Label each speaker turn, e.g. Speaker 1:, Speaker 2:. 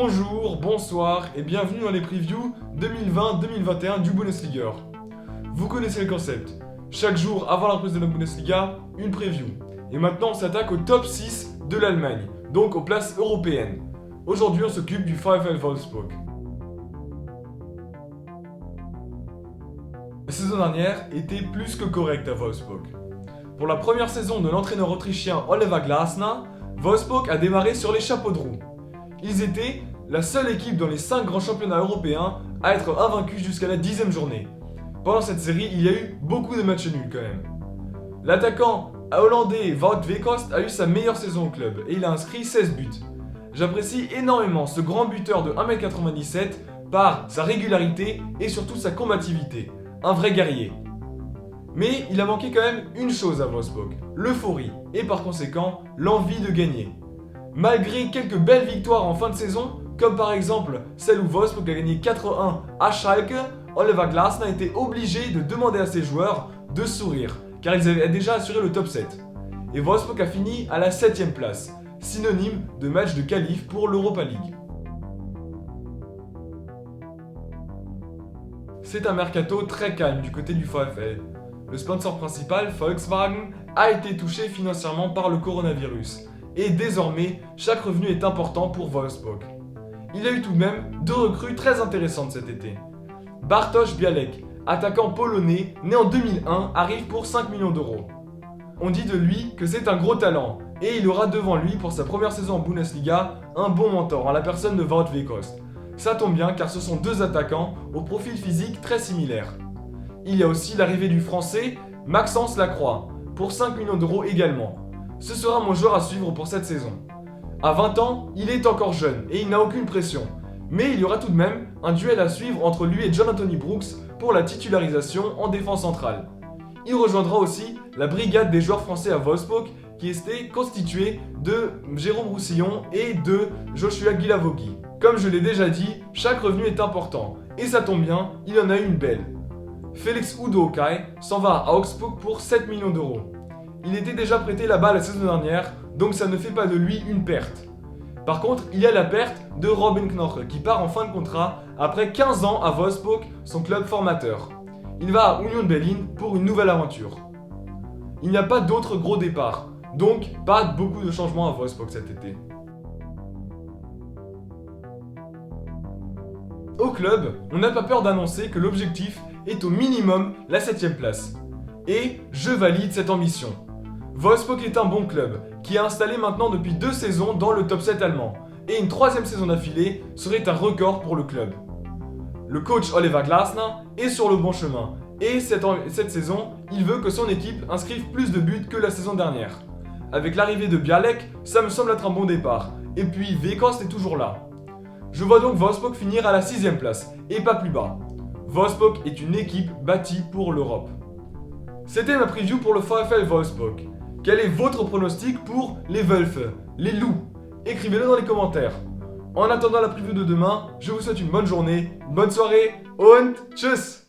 Speaker 1: Bonjour, bonsoir et bienvenue dans les previews 2020-2021 du Bundesliga. Vous connaissez le concept. Chaque jour avant la reprise de la Bundesliga, une preview. Et maintenant on s'attaque au top 6 de l'Allemagne, donc aux places européennes. Aujourd'hui on s'occupe du VfL Wolfsburg. La saison dernière était plus que correcte à Wolfsburg. Pour la première saison de l'entraîneur autrichien Oliver Glasner, Wolfsburg a démarré sur les chapeaux de roue. Ils étaient la seule équipe dans les 5 grands championnats européens à être invaincus jusqu'à la 10e journée. Pendant cette série, il y a eu beaucoup de matchs nuls quand même. L'attaquant hollandais Wout Weghorst a eu sa meilleure saison au club et il a inscrit 16 buts. J'apprécie énormément ce grand buteur de 1m97 par sa régularité et surtout sa combativité. Un vrai guerrier. Mais il a manqué quand même une chose à Wolfsburg, l'euphorie et par conséquent l'envie de gagner. Malgré quelques belles victoires en fin de saison, comme par exemple celle où Wolfsburg a gagné 4-1 à Schalke, Oliver Glasner a été obligé de demander à ses joueurs de sourire, car ils avaient déjà assuré le top 7. Et Wolfsburg a fini à la 7ème place, synonyme de match de qualif pour l'Europa League. C'est un mercato très calme du côté du VfL. Le sponsor principal, Volkswagen, a été touché financièrement par le coronavirus. Et désormais, chaque revenu est important pour Wolfsburg. Il y a eu tout de même 2 recrues très intéressantes cet été. Bartosz Białek, attaquant polonais, né en 2001, arrive pour 5 millions d'euros. On dit de lui que c'est un gros talent, et il aura devant lui pour sa première saison en Bundesliga un bon mentor en la personne de Wout Weghorst. Ça tombe bien car ce sont 2 attaquants au profil physique très similaire. Il y a aussi l'arrivée du français Maxence Lacroix, pour 5 millions d'euros également. Ce sera mon joueur à suivre pour cette saison. À 20 ans, il est encore jeune et il n'a aucune pression. Mais il y aura tout de même un duel à suivre entre lui et John Anthony Brooks pour la titularisation en défense centrale. Il rejoindra aussi la brigade des joueurs français à Wolfsburg qui était constituée de Jérôme Roussillon et de Joshua Guilavogui. Comme je l'ai déjà dit, chaque revenu est important. Et ça tombe bien, il en a eu une belle. Félix Udokai s'en va à Augsburg pour 7 millions d'euros. Il était déjà prêté là-bas la saison dernière, donc ça ne fait pas de lui une perte. Par contre, il y a la perte de Robin Knoche qui part en fin de contrat après 15 ans à Wolfsburg, son club formateur. Il va à Union Berlin pour une nouvelle aventure. Il n'y a pas d'autres gros départs, donc pas beaucoup de changements à Wolfsburg cet été. Au club, on n'a pas peur d'annoncer que l'objectif est au minimum la 7ème place. Et je valide cette ambition. Wolfsburg est un bon club, qui est installé maintenant depuis 2 saisons dans le top 7 allemand, et une 3ème saison d'affilée serait un record pour le club. Le coach Oliver Glasner est sur le bon chemin, et cette saison, il veut que son équipe inscrive plus de buts que la saison dernière. Avec l'arrivée de Białek, ça me semble être un bon départ, et puis Weghorst est toujours là. Je vois donc Wolfsburg finir à la 6ème place, et pas plus bas. Wolfsburg est une équipe bâtie pour l'Europe. C'était ma preview pour le VfL Wolfsburg. Quel est votre pronostic pour les Wölfe, les loups? Écrivez-le dans les commentaires. En attendant la preview de demain, je vous souhaite une bonne journée, une bonne soirée und tschüss!